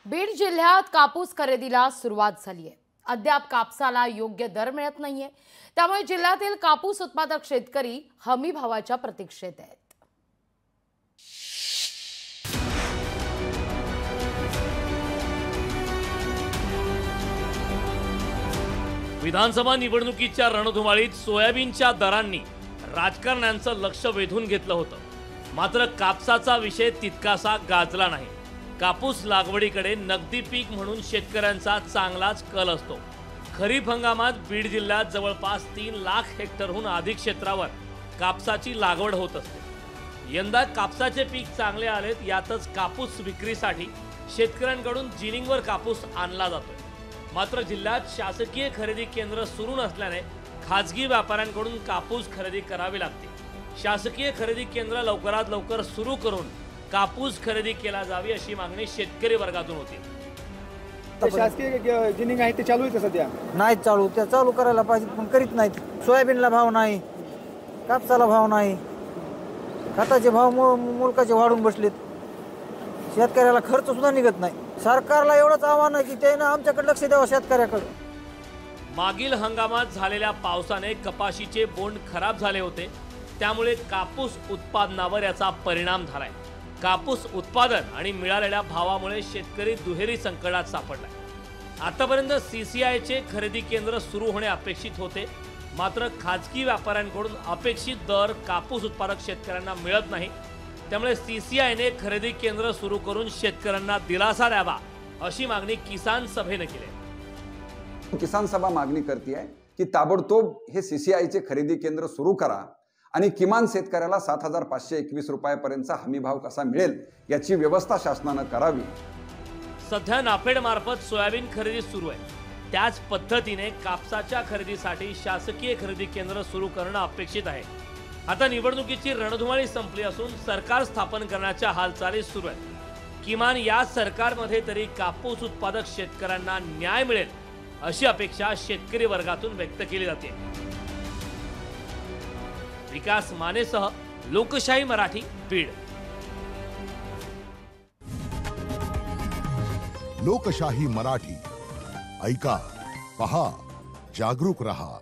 बीड जिल्ह्यात कापूस खरेदीला सुरुवात झाली आहे। अद्याप कापसाला योग्य दर मिळत नाहीये, त्यामुळे जिल्ह्यातील कापूस उत्पादक शेतकरी हमी भावाच्या प्रतीक्षेत आहेत। विधानसभा निवडणुकीच्या रणधुमाळीत सोयाबीनच्या दरांनी राजकारण्यांचं लक्ष वेधून घेतलं होतं। मात्र कापसाचा विषय तितकासा गाजला नाही। कापूस लागवडीकडे नगदी पीक म्हणून शेतकऱ्यांचा चांगलाच कल असतो। खरीप हंगामात बीड जिल्ह्यात जवळपास 3 लाख हेक्टरहून अधिक क्षेत्रावर कापसाची लागवड होत असते। यंदा कापसाचे पीक चांगले आलेत, यातच कापूस विक्रीसाठी शेतकऱ्यांकडून जिनिंगवर कापूस आणला जातोय। मात्र जिल्ह्यात शासकीय खरेदी केंद्र सुरू नसल्याने खाजगी व्यापाऱ्यांकडून कापूस खरेदी करावी लागते। शासकीय खरेदी केंद्र लवकरात लवकर सुरू करून कापूस खरेदी केला जावी अशी मागणी शेतकरी वर्गातून होती। शासकीय जिनिंग आहे ते चालू आहे सध्या? नाही चालू, ते चालू करायला पाहिजे पण करीत नाहीत। सोयाबीनला भाव नाही, कापसाला भाव नाही, खताचे भाव मुलकाचे वाढून बसलेत, शेतकऱ्याला खर्च सुद्धा निघत नाही। सरकारला एवढंच आव्हान आहे की त्यानं आमच्याकडे लक्ष द्यावं शेतकऱ्याकडे। मागील हंगामात झालेल्या पावसाने कपाशीचे बोंड खराब झाले होते, त्यामुळे कापूस उत्पादनावर याचा परिणाम झालाय। कापूस उत्पादन आणि मिळालेल्या भावामुळे शेतकरी दुहेरी संकटात सापडलाय। आतापर्यंत सीसीआयचे खरेदी केंद्र सुरू होणे अपेक्षित होते, मात्र खाजगी व्यापाऱ्यांकडून अपेक्षित दर कापूस उत्पादक शेतकऱ्यांना मिळत नाही। त्यामुळे सीसीआयने खरेदी केंद्र सुरू करून शेतकऱ्यांना दिलासा द्यावा अशी मागणी किसान सभेने केली आहे। किसान सभा मागणी करते आहे की ताबडतोब हे सीसीआयचे खरेदी केंद्र सुरू करा आणि किमान शेतकऱ्याला 7,521 रुपयापर्यंतचा हमी भाव कसा मिळेल याची व्यवस्था शासनाने करावी। सध्या नाफेड मार्फत सोयाबीन खरेदी सुरू आहे, त्याच पद्धतीने कापसाच्या खरेदीसाठी शासकीय खरेदी केंद्र सुरू करणं अपेक्षित आहे। आता निवडणुकीची रणधुमाळी संपली असून सरकार स्थापन करण्याच्या हालचाली सुरू आहेत। किमान या सरकारमध्ये तरी कापूस उत्पादक शेतकऱ्यांना न्याय मिळेल अशी अपेक्षा शेतकरी वर्गातून व्यक्त केली जाते। विकास मानेसह लोकशाही मराठी, बीड। लोकशाही मराठी ऐका, पहा, जागरूक रहा।